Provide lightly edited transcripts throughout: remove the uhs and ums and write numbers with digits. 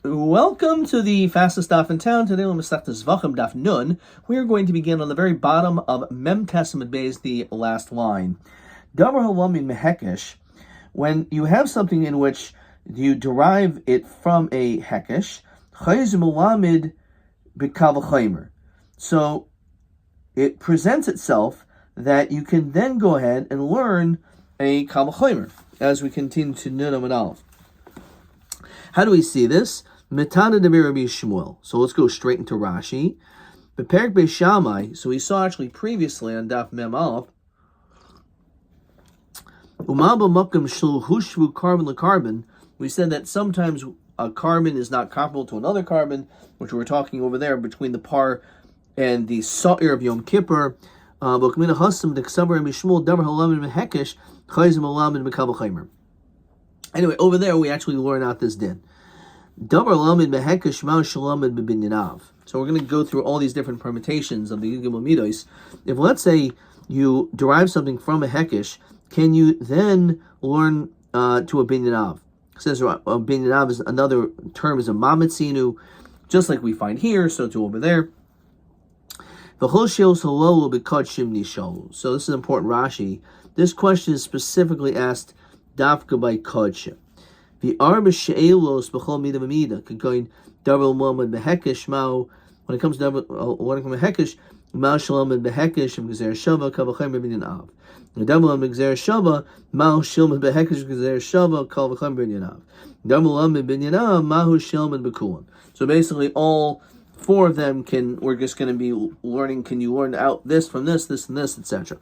Welcome to the fastest daf in town. Today we'll start the Zevachim daf nun. We are going to begin on the very bottom of Mem Testament Beis, the last line. Davar halamin mehekesh. When you have something in which you derive it from a hekesh, chayz mulamid b'kal v'chaymer. So it presents itself that you can then go ahead and learn a kal v'chaymer as we continue to nun and aleph. How do we see this? Metana de Rabbi Shmuel. So let's go straight into Rashi. Beperek Beishamai. So we saw actually previously on Daf Mem Aleph. Umaba Makam Shul Hushvu carbon carbon. We said that sometimes a carbon is not comparable to another carbon, which we're talking over there between the par and the Sa'ir of Yom Kippur. Bokmina Hasam de Ksabar Rabbi Shmuel Davar Halamin Mehekesh Chayzim Alamin Mekabel Chaymer. Anyway, over there we actually learn out this din. So we're going to go through all these different permutations of the Yugim Midos. If let's say you derive something from a hekesh, can you then learn to a binyanav? It says a binyanav is another term is a mamatzinu, just like we find here, so too over there. So this is important Rashi. This question is specifically asked dafka by kodshim. The arba she'elos b'chol mida b'mida going double moment behekesh mao. When it comes to learning from a hekesh, mao shalom and behekesh and gzer shava kavachem b'minyan av. The double moment gzer shava mao shalom and behekesh gzer shava kavachem b'minyan av. Double moment b'minyan av mao shalom and b'kulam. So basically, all four of them we're just going to be learning. Can you learn out this from this, this, and this, etc.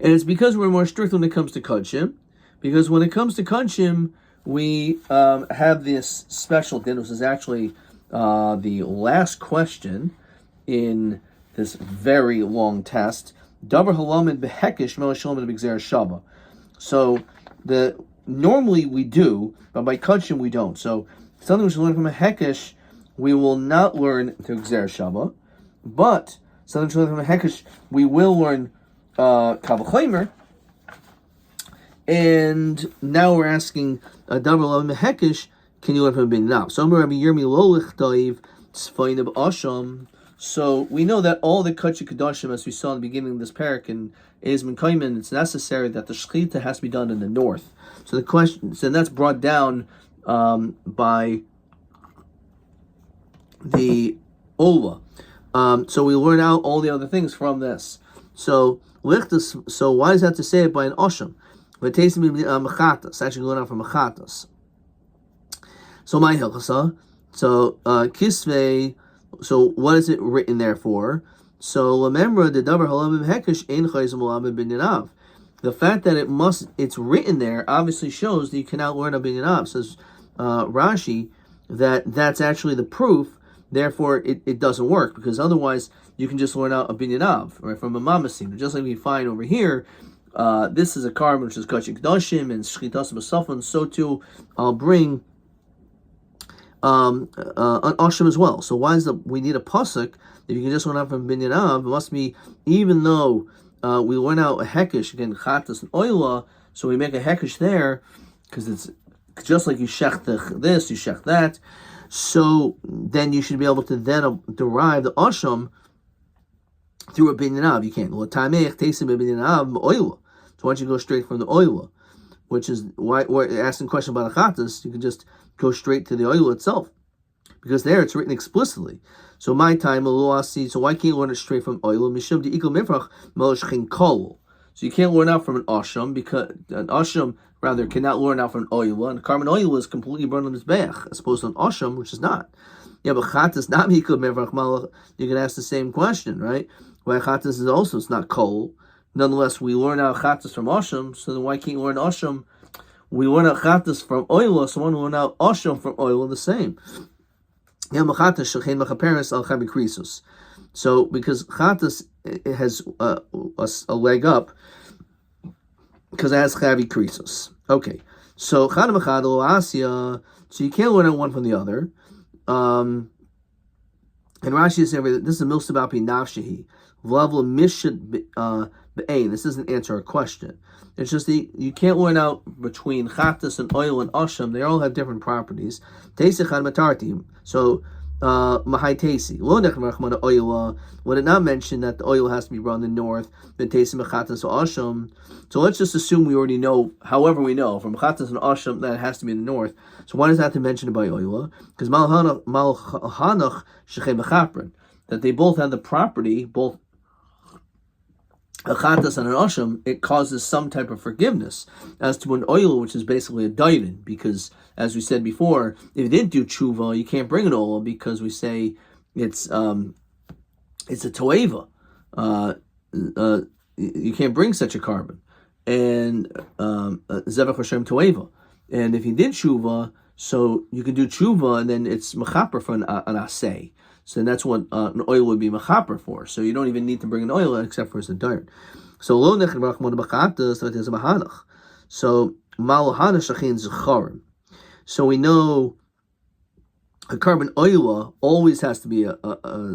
And it's because we're more strict when it comes to kodshim. Because when it comes to Kunshim, we have this special din. This is actually the last question in this very long test. Davar halamin behekesh melashlomin b'gzer shava. So normally we do, but by Kunshim we don't. So something we should learn from a hekesh, we will not learn to gzer shava. But something we should learn from a hekesh, we will learn kavachaymer. And now we're asking Davar Mehekesh, can you learn from bin now? So Rabbi Yomi Lolich Daiv Tzfainab Asham. So we know that all the Kachi Kadashim, as we saw in the beginning of this parak in Ezmin Kaiman, it's necessary that the Shechita has to be done in the north. So the question, so that's brought down by the Ola. So we learn out all the other things from this. So why does that to say it by an Asham? But tasting mechatas, actually going out from mechatas. So my hilchasa. So kisvei. So what is it written there for? So remember the davar halamim hekesh ein chayzim halamim binyanav. The fact that it's written there obviously shows that you cannot learn a binyanav. Says Rashi that's actually the proof. Therefore, it doesn't work because otherwise you can just learn out a binyanav right from a mamasim. Just like we find over here. This is a carbon which is Kachik Dashim and Shchitas Basafan, so too I'll bring an Asham as well. So why we need a pasuk? If you can just learn out from Binyan Av, it must be, even though we learn out a Hekesh, again, Chatas and Oila, so we make a Hekesh there, because it's just like you shech this, you shech that, so then you should be able to then derive the Asham through a binyan av. You can't. So why don't you go straight from the oila, which is why we're asking a question about a chatas, you can just go straight to the oila itself, because there it's written explicitly. So my time, so why can't you learn it straight from oila? So you can't learn out from an asham, because an asham rather cannot learn out from an oila, and carbon oila is completely burned on his bech, as opposed to an asham, which is not. Yeah, but chatas not mikul mevrach malach. You can ask the same question, right? Why chatas is also, it's not kol. Nonetheless, we learn out chatas from asham, so then why can't you learn asham? We learn out chatas from oila, so one learn out asham from oila the same. So because chatas it has a leg up, because it has chavi krisos. Okay, so so you can't learn out one from the other. And Rashi is saying this is a milsabapi nafshehi. V'lavla mishit be'ain. This doesn't answer a question. It's just you can't learn out between chatas and oil and asham. They all have different properties. Teisechan matartim. So mahai teisi. Lo nechamachmana oila. Would it not mention that the oil has to be run in the north? Then teisi mechatas or asham. So let's just assume we already know. However, we know from chatas and asham that it has to be in the north. So why does that have to mention it by oila? Because malhanach shechem mechaprin, that they both have the property, both a chatas and an asham, it causes some type of forgiveness. As to an oil, which is basically a daiden, because as we said before, if you didn't do tshuva, you can't bring an oil because we say it's a toeva. You can't bring such a carbon, and Zevachim toeva. And if you did tshuva, so you can do tshuva, and then it's mechaper for an asay. So that's what an oil would be mechaper for. So you don't even need to bring an oil except for as a dirt. So lo nechem rachmon b'chatas, that is a mahanach. So malahana shachin zecharim. So we know a carbon oila always has to be a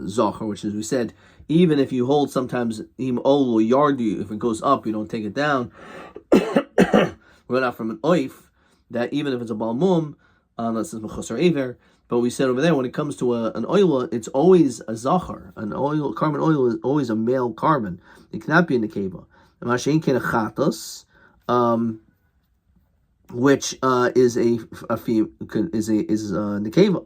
zachar, which is, we said, even if you hold sometimes im olu yardu, if it goes up, you don't take it down. We're not from an oif, that even if it's a balmum, unless it's mechusar aver. But we said over there, when it comes to an oila, it's always a zachar. An oil, carbon oil is always a male carbon. It cannot be in the keva. Mashein ken chatas, which is a nekeva.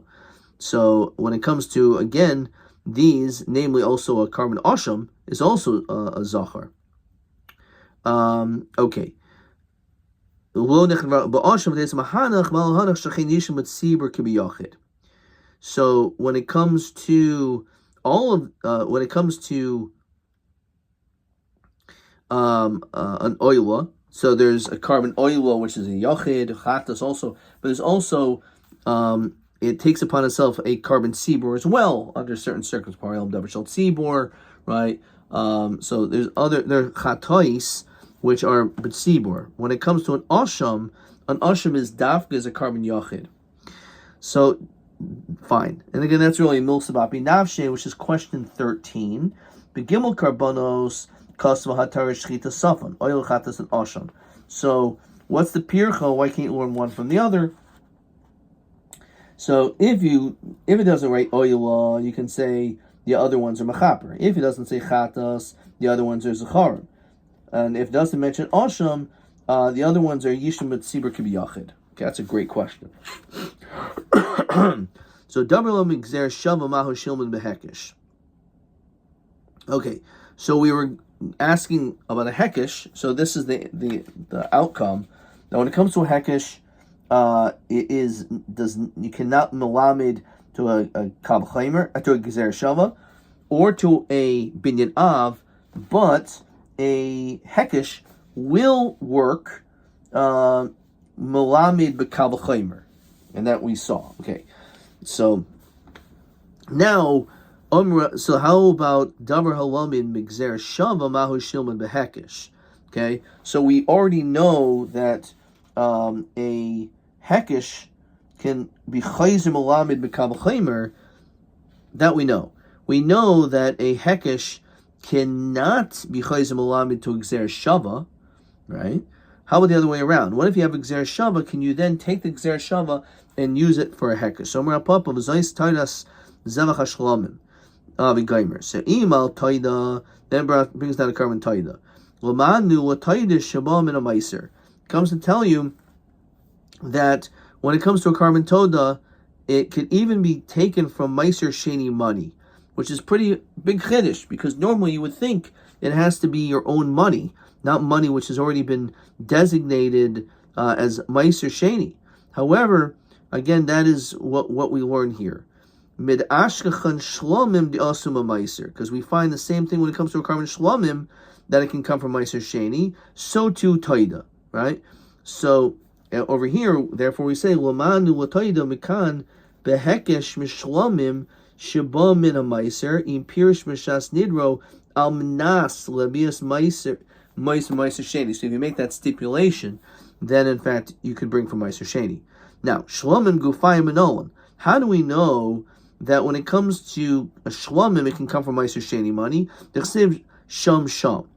So when it comes to, again, these, namely also a carbon asham, is also a zachar. Okay. So when it comes to an oila, so there's a carbon oila, which is a yachid, chatas also, but there's also it takes upon itself a carbon sibor as well under certain circumstances, right? So there are chatois which are b'tzibor. When it comes to an asham is dafka is a carbon yachid. So fine, and again that's really milsabat binavshe, which is question 13. Begimel karbonos kasva hatar shchita safan oil chatas and asham. So what's the pircha? Why can't you learn one from the other? So if it doesn't write oil, you can say the other ones are mechaper. If it doesn't say chatas, the other ones are zacharim. And if it doesn't mention asham, the other ones are yishim b'tzibur kibiyachid. Okay, that's a great question. So davar lo migzer shava mahu shilman behekish. Okay, so we were asking about a hekish. So this is the outcome. Now, when it comes to a hekish, you cannot melamed to a kab chaimer, to a gezer shava, or to a binyan av, but a hekish will work melamed b'kab chaimer, and that we saw. Okay, so now so how about davar halamin migzer shava mahu shilman behekish? Okay, so we already know that a hekish can be chayzer melamed b'kab chaimer. That we know. We know that a hekish cannot be chayzer melamed to gzer shava, right? How about the other way around? What if you have a gzer shava? Can you then take the gzer shava and use it for a hekish? So Amar Papa v'zayis taidas zevach hashlamim v'gaimer. So imal taida then brings down a carbon taida. L'manu l'taida shabam in a meiser comes to tell you that when it comes to a carbon toda, it can even be taken from meiser sheni money, which is pretty big chiddush, because normally you would think it has to be your own money, not money which has already been designated as meiser sheni. However, again, that is what we learn here. Mid ashkachan shlomim di'asuma meiser, because we find the same thing when it comes to a carbon shlomim, that it can come from meiser sheni. So too taida, right? So over here, therefore, we say lamanu lataida mikan behekesh mishlomim sheba min a meiser in pirish mishas nidro al mnas labias meiser sheni. So if you make that stipulation, then in fact you could bring from meiser sheni. Now shlomim gufayim minolan. How do we know that when it comes to a shlomim, it can come from Meiser Sheni money. D'chsiv sham sham.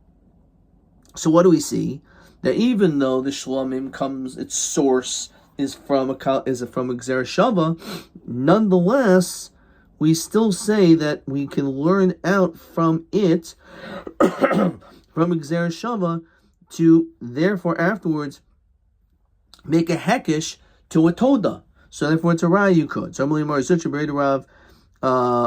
So what do we see? That even though the shlomim comes, its source is from a Gzera Shava, nonetheless, we still say that we can learn out from it, from Gzera Shava, to therefore afterwards make a hekesh to a toda. So therefore it's a raya you could. So Amalei Mari Zutra Bereda Rav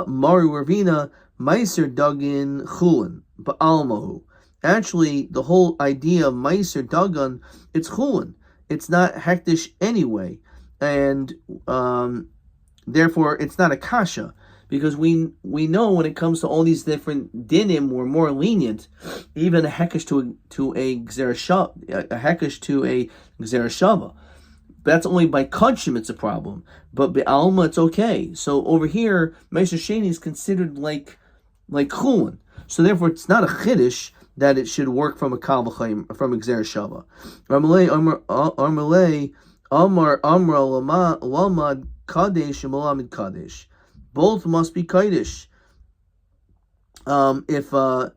Mari Ravina Meiser Dagin Chulin Ba'almahu. Actually, the whole idea of Meiser Dagan, it's Chulin. It's not hektish anyway, and therefore it's not a kasha, because we know when it comes to all these different dinim, we're more lenient. Even a hekesh to a gzera shava, a hekesh to a gzera shava. That's only by kachim it's a problem, but by alma it's okay. So over here, Meiser Sheni is considered like chulin. So therefore, it's not a chiddush that it should work from a kal v'chaim, from a gzera shava. Amar lamad kadesh and malamid kadesh. Both must be kadesh. Therefore,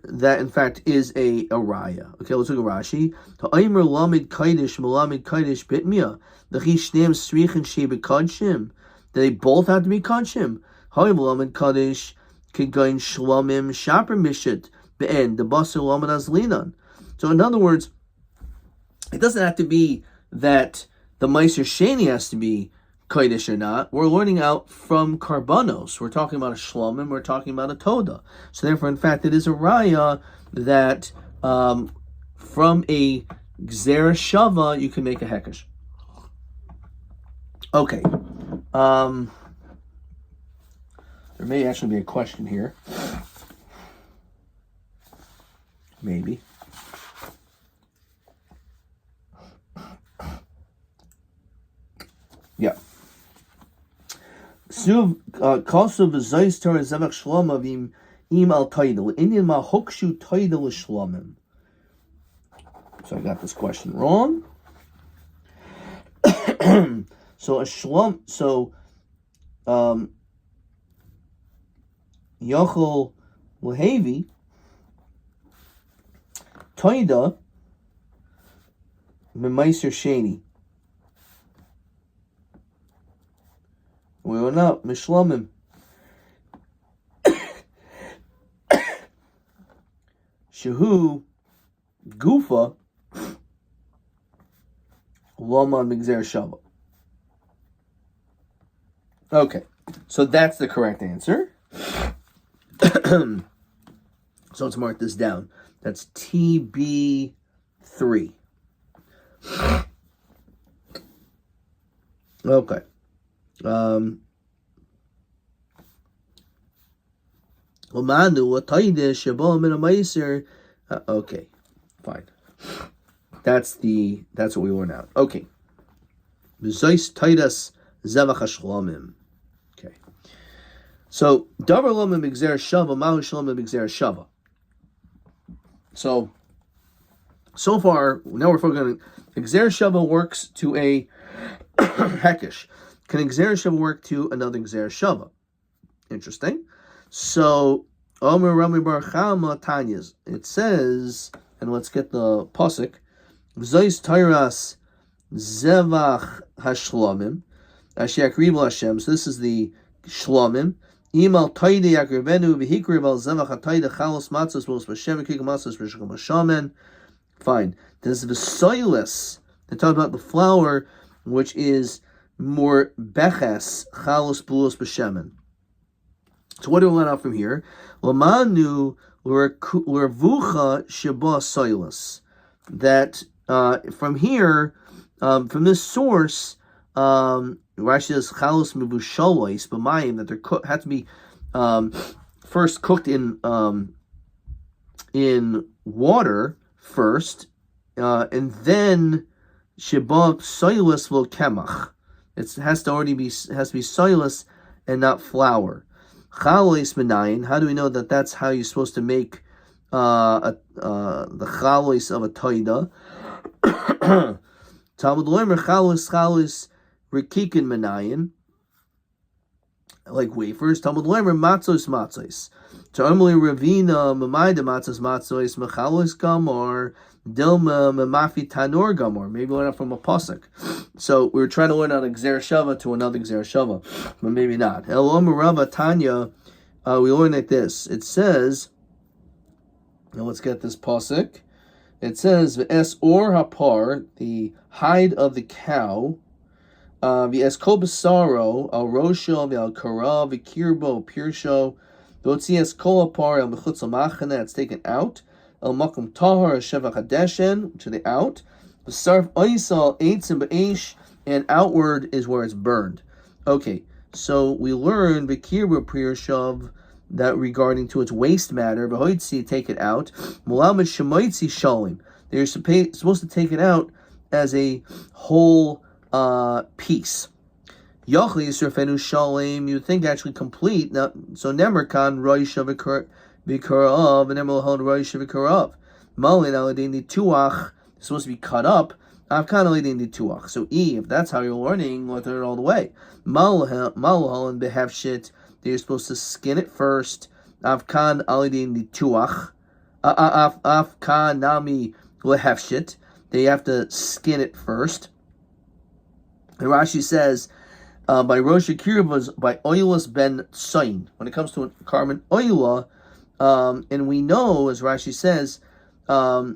that in fact is a raya. Okay, let's look at Rashi. Ha'aymer lamid kadesh malamid kadesh bitmia. L'chi shneim srichin shebe kadshim. They both have to be kadshim. Ha'aymer lamid kadesh. Kigain shlomim shaper mishit be'en the basar lamad azlinan. So in other words, it doesn't have to be that the Meiser Sheni has to be kodesh or not. We're learning out from karbanos. We're talking about a shlomim. We're talking about a toda. So therefore, in fact, it is a raya that from a gzera shava you can make a hekesh. Okay. There may actually be a question here. Maybe. Yeah. Suv kasu v'zayis Torah zevach shlomim im al taidel. Indian ma hokshu taidel shlomim. So I got this question wrong. So a shlom. So Yochel Lehevi Toida Memeiser Sheni. We went up Mishlomim. Shehu Gufa Lama Migzer Shava. Okay, so that's the correct answer. So let's mark this down. That's TB3. Okay. Okay, fine. That's what we learn out. Okay. Okay. So davar lomim b'gzera shava, mahu shlomim b'gzera shava. So far, now we're focusing on gzera shava works to a hekesh. Can gzera shava work to another gzera shava? Interesting. So Omer Rami Bar Chama Tanyas. It says, and let's get the pasuk. V'zois tayras zevach hashlomim asher yakrivu Hashem. So this is the shlomim. Imal taide yakrivenu v'hikriv al zevach hataide chalos matzos v'os b'shem v'kik matzos v'shkom b'shamen. Fine. There's the soilus. They talk about the flour, which is more beches chalos b'los b'shemen. So what do we learn out from here? Lamanu l'revucha sheba soilus. That from here, from this source, Rashi says chalos mevushalos b'mayim, that they had to be first cooked in water first, and then sheba soilus lo kemach. It has to be soilus and not flour. Chalois menayin. How do we know that that's how you're supposed to make the chalois of a toida? Talmud loimer chalois rikikin menayin. like wafers. Talmud Leimer matzos matzos. Ta'amli Ravina Mamaida matzos matzos mechalos gamor dilma memafi tanor gamor. Maybe learn that from a pasuk. So we were trying to learn out a Gzer Shava to another Gzer Shava, but maybe not. Elom Rava Tanya. We learn like this. It says. Now let's get this pasuk. It says v'es or hapar, the hide of the cow. V'es kol b'saro al rosho v'al kara v'kirbo pirsho v'otzies kol hapar el mechutz machana. It's taken out. El makom tahar sheva chadeshen, to the out. V'sarf oisal eitzim b'eish, and outward is where it's burned. Okay, so we learned v'kirbo pirsho that regarding to its waste matter, v'hoitzi, take it out. Mulamad shemoitzi shalim. They're supposed to take it out as a whole piece. Yachli yisrafenu shalim. You think actually complete. Now, so nemerkan roisha v'karav and nemerlahon roisha v'karav. Malin aladin tuach is supposed to be cut up. Avkan aladin tuach. So if that's how you're learning, learn it all the way. Malahon behevshit. You're supposed to skin it first. Avkan alidin nituach. Avkan nami lehefshit. They have to skin it first. And Rashi says, by Rosh Kirivas, by Oilus ben Tsayin. When it comes to a carbon oila, and we know, as Rashi says, Haya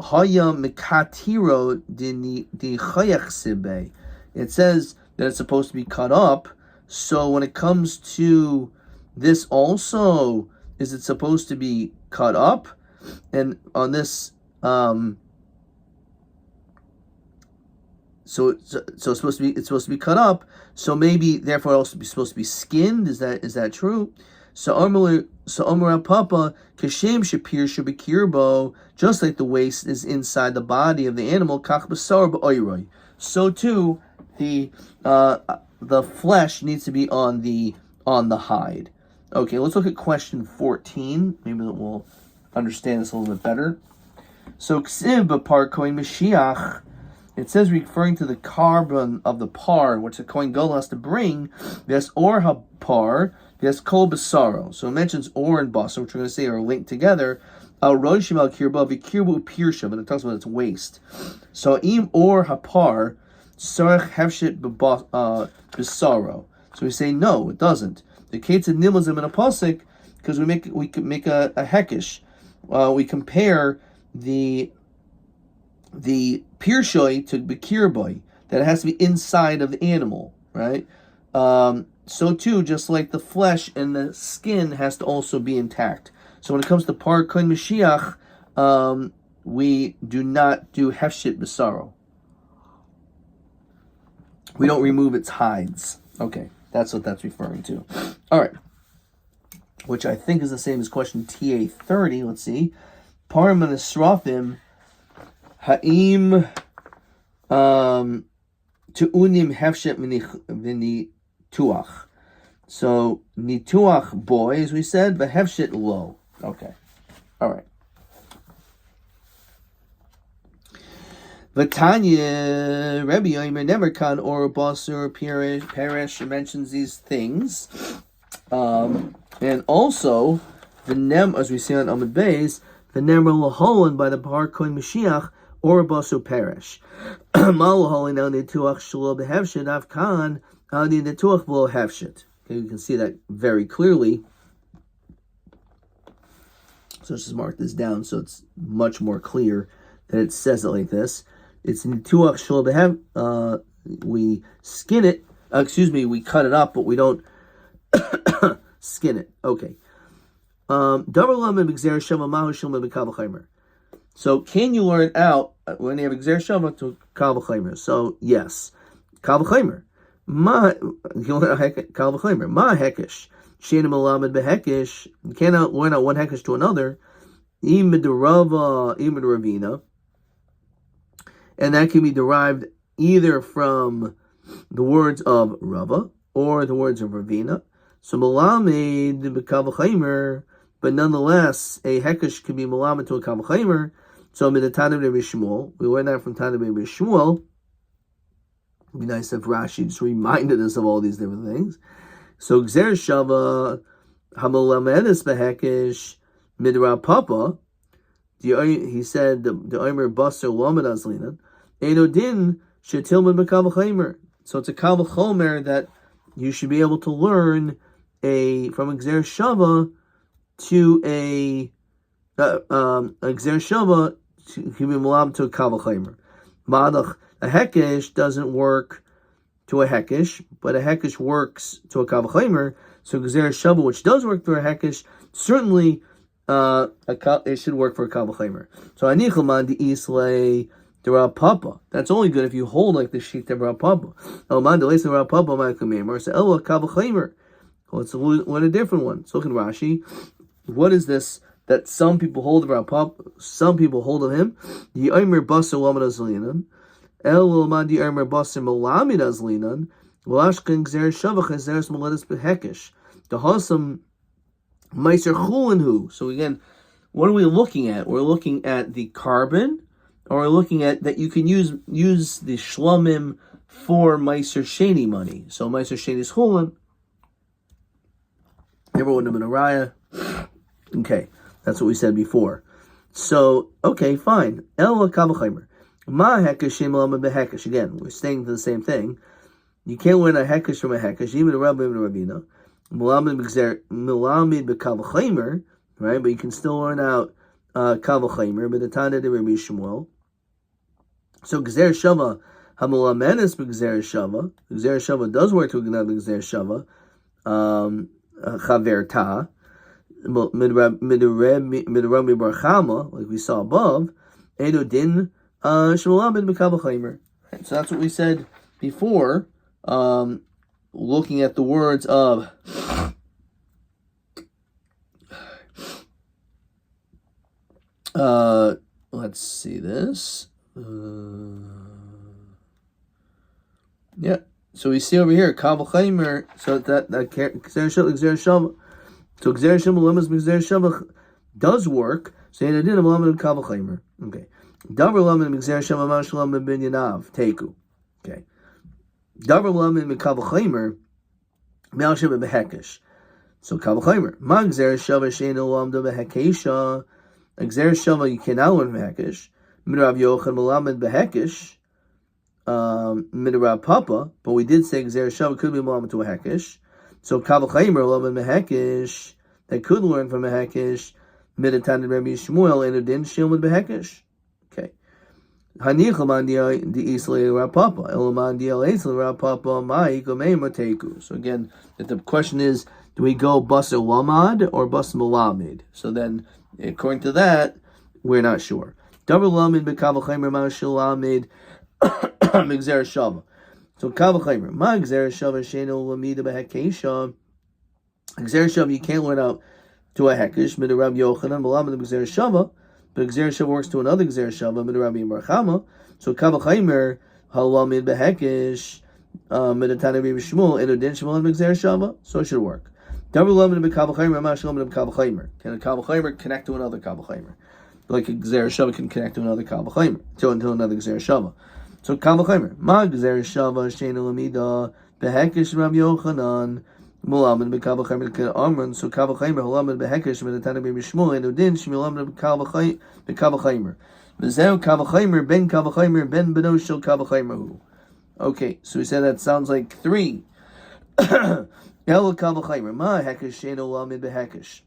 mikatiro di chayach sibe. It says that it's supposed to be cut up. So when it comes to this also, is it supposed to be cut up? And on this, so it's supposed to be cut up. So maybe therefore also be supposed to be skinned. Is that true? So Amar Papa Kashem Shapir Shabikirbo, just like the waist is inside the body of the animal, Kach Basar Ba'oiroi. So too the flesh needs to be on the hide. Okay, let's look at question 14. Maybe we'll understand this a little bit better. So Ksiv B'par Kohen Mashiach, it says referring to the carbon of the par, which the Kohen Gadol has to bring. There's or hapar, there's kol basaro. So it mentions or and basar, which we're going to say are linked together. Al roshim al kirba v'kirbu pirshav, and it talks about its waist. So im or hapar. Sarach hefshit b'saro. So we say no, it doesn't. The kates of nimazim in a pasuk because we could make a hekish. We compare the pirshoy to b'kirboy, that it has to be inside of the animal, right? So too, just like the flesh and the skin has to also be intact. So when it comes to par kohen Mashiach, we do not do hefshit b'saro. We don't remove its hides. Okay, that's what that's referring to. All right, which I think is the same as question TA 30. Let's see. Parim and Esrafim ha'im tu'unim hefshet v'ni tuach. So nituach boy, as we said, but hefshet lo. Okay, all right. Vatanya Rabbi Yomi Nemerkan or Basur Perish mentions these things, and also the nem, as we see on Amud Beis, the nemer laholan by the Bar Kohen Mashiach or Basur Perish. Malaholan al nituach shlo behevshit avkan al nituach lo hevshit. Okay, you can see that very clearly. So let's just mark this down so it's much more clear that it says it like this. It's nituach shel behem. We skin it. We cut it up, but we don't skin it. Okay. So can you learn out when you have Gzer Shava to Kal V'Chomer? So yes, Kal V'Chomer. Kal V'Chomer. Ma hekesh. Shein Malamed behekesh. You cannot learn out one hekesh to another. Imid Rava, Imid Ravina. And that can be derived either from the words of Rava or the words of Ravina. So Malamed b'Kal V'Chomer, but nonetheless, a hekesh can be Malamed to a Kal V'Chomer. So Midatana Rabbi Shmuel, we learned that from Tana Rabbi Shmuel. It'd be nice if Rashi just reminded us of all these different things. So Gzer Shava Hamalamedes Behekish Midra Papa. He said the Omer Baser Lamed Azlinan. Enodin Shetilman Bekavachomer. So it's a Kavachomer that you should be able to learn from Gzer Shava to a Gzer Shava to be Malam to a Kavachomer. Madach a Hekish doesn't work to a Hekish, but a Hekish works to a Kavachomer. So Gzer Shava, which does work for a Hekish, certainly it should work for a Kavachomer. So Anichaman the Islay the Rav Papa. That's only good if you hold like the sheet of Rav Papa. Elman the Lace of Rav Papa my Kamemer. So Ella Kavachomer. Well, it's a different one. So look at Rashi. What is this that some people hold of Rav Papa, some people hold of him? The Omer Baser Lamed Azlinan. El Elman the Omer Baser Malamid Azlinan. Velashkan Gzer Shavach Gzeres Maledes Behekish. The Hasam Meiser Chulinhu. So again, what are we looking at? We're looking at the carbon, or we're looking at that you can use the Shlomim for Meiser Sheni money. So Meiser Sheni's Chulin. Never would have been a raya. Okay, that's what we said before. So, okay, fine. El Kavachomer. Ma Hekesh Shem Lamed Behekish. Again, we're staying to the same thing. You can't learn a Hekesh from a Hekesh, even a Rabbi and a Rabbina. Milamid Bekavachomer, right? But you can still learn out Kavachomer, but the Tana de Rabbi Shmuel. So Gzer Shava Hamulamenes Gzer Shava. Gzer Shava does work to another Gzer Shava. Chaverta Midrabi Barchama, like we saw above. Edo Din Shmulamid Bekavachomer. So that's what we said before. Looking at the words of let's see this. Yeah. So we see over here Kavachomer. So that Gzer Shava. So Gzer Shava Lemes Gzer Shava does work. So in addition, Lamed Kavachomer. Okay. Davar Lamed Gzer Shava Mashlam Ben Yanav Teku. Okay. Davar Lamed Kavachomer Me'al Behekish. So Kavachomer. Ma Gzer Shava Sheinu Lamda Behekesha. Gzer Shava you cannot learn Behekish. Midrav Yochanan Melamed Behekish. Midrab Papa, but we did say Gzer Shava could be Melamed to a Hekish. So Kavachomer Lamed Behekish they could learn from a Hekish. Midatan Rabbi Shmuel and Udin Shilmud Behekish. Okay. Hanichaman the Islay Rav Papa. Elaman the Islay Rav Papa Mai Gomeim Teku. So again, the question is, do we go Baser Lamad or Baser Melamed? So then, according to that, we're not sure. Double Lamed Bekavachomer Mashal Lamed Gzer Shava. So Kavachomer, Ma Gzer Shava Sheno Lamida Behekesha. Gzer Shava you can't learn out to a Hekish. Midrab Yochanan Malamed Gzer Shava, but Gzer Shava works to another Gzer Shava. Midrab Barchama. So Kavachomer Halamid Behekish. Midatana Rabbi Shmuel and Udin Shmuel Gzer Shava. So it should work. Double Lamed Bekavachomer Mashal Kavachomer. Can a Kavachomer connect to another Kavachomer? Like a Gzer Shava can connect to another Kavachomer, to another Gzer Shava. So Kavachomer, Ma Gzer Shava Sheinu Lamida Behekish Rabbi Yochanan Mulamed Bekavachomer Amran. So Kavachomer Halamed Behekish Midatana Rabbi Shmuel and Udin Shmuel Bekavachomer. V'zeu Kavachomer Ben Kavachomer Ben Benoshel Kavachomer. Okay, so we said that sounds like three. El Kavachomer, Ma Hekish Sheinu Lamed Behekish.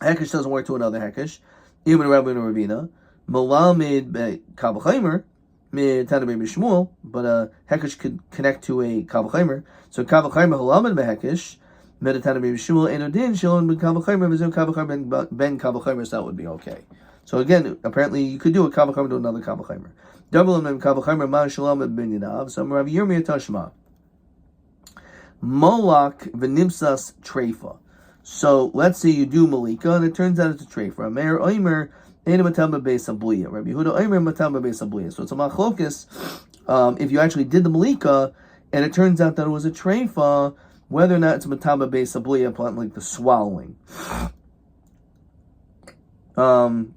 Hekish doesn't work to another Hekish. Even Rabbi and Ravina, Malamed Kavachomer, Tana Rabbi Shmuel, but Hekish could connect to a Kavachomer. So Kavachomer Halamed Behekish, Medatana Rabbi Shmuel, and Odin Shalom Ben Kavachomer, Vizu Kavachomer Ben Kavachomer. So that would be okay. So again, apparently you could do a Kavachomer to another Kavachomer. Double Ben Kavachomer Ma Shalom Ben Yinav. So Rabbi Yomi Tashma, Molak Venimsas Treifa. So let's say you do Malika, and it turns out it's a treifa. Meir Oimer Ein Matamba Beis Abliya. Rabbi Yehuda Oimer Matamba Beis Abliya. So it's a machlokus. If you actually did the Malika, and it turns out that it was a treifa, whether or not it's Matamba Beis Abliya upon like the swallowing. Somra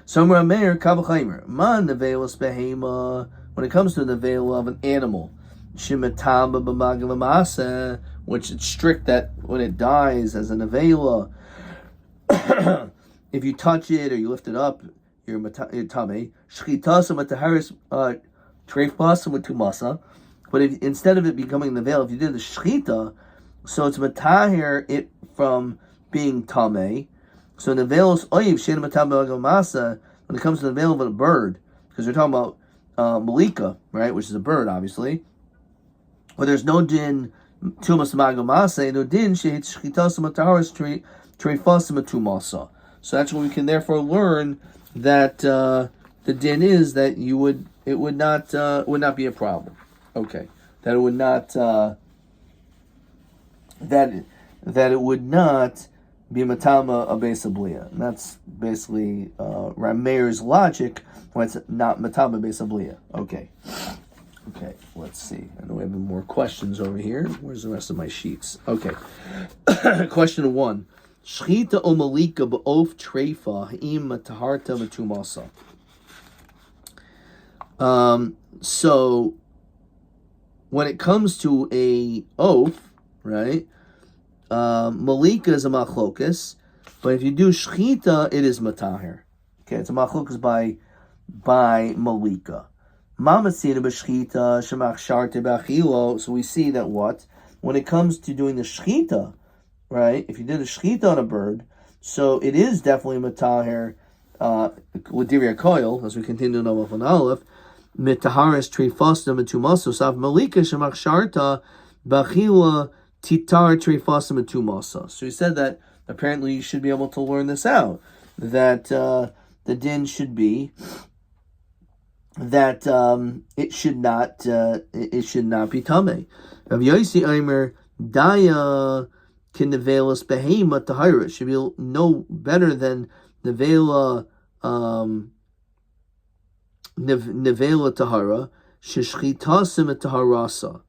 Meir Kavachomer Ma Nevelas Behema. When it comes to the veil of an animal. shimatama b'magav, which it's strict that when it dies as an avela, if you touch it or you lift it up, you're tame. Shchitasa mataharis treifasa with tumasa. But if instead of it becoming the veil, if you did the shchita, so it's matahir it from being tame. So the veil is oiv shen matah when it comes to the veil of a bird, because we're talking about malika, right, which is a bird, obviously. But there's no din tumas magamasa, no din shehit shchitasa mataharis treifasa tumasa. So that's what we can therefore learn that the din is that it would not be a problem. Okay, that it would not that it would not be matama abesa blia. And that's basically Rameir's logic when it's not matama abesa blia. Okay, let's see. I know we have more questions over here. Where's the rest of my sheets? Okay, question 1. Shchita o malika ba'of treifa ha'im taharta v'tumasa. So when it comes to a oath, right? Malika is a machlokas, but if you do shchita, it is matahir. Okay, it's a machlokas by malika. Mamasina b'shchita shemach sharte b'achilo. So we see that when it comes to doing the shchita, right? If you did a shchita on a bird, so it is definitely matahir with divrei koil, as we continue to know of an aleph. Mitaharis treifasta metumaso sav malika shemach sharta b'achila titar treifasta metumasa. So he said that apparently you should be able to learn this out, that the din should be that it should not be tamei. Rav Yosi Aimer daya kinevelas behema tahira should be no better than nevela nevela tahara sheshchitasim taharasa,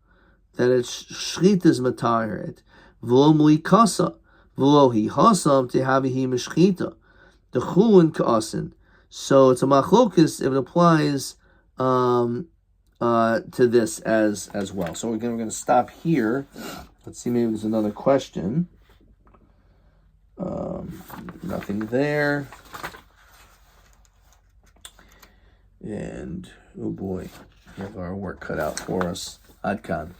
that it's shchitas matahiret v'lo mlikasa v'lo hi hasam tehavihi meshchita the chulin kaasin. So it's a machlokas if it applies to this as well. So we're going to stop here. Let's see, maybe there's another question. Nothing there. And, oh boy, we have our work cut out for us. Adkan.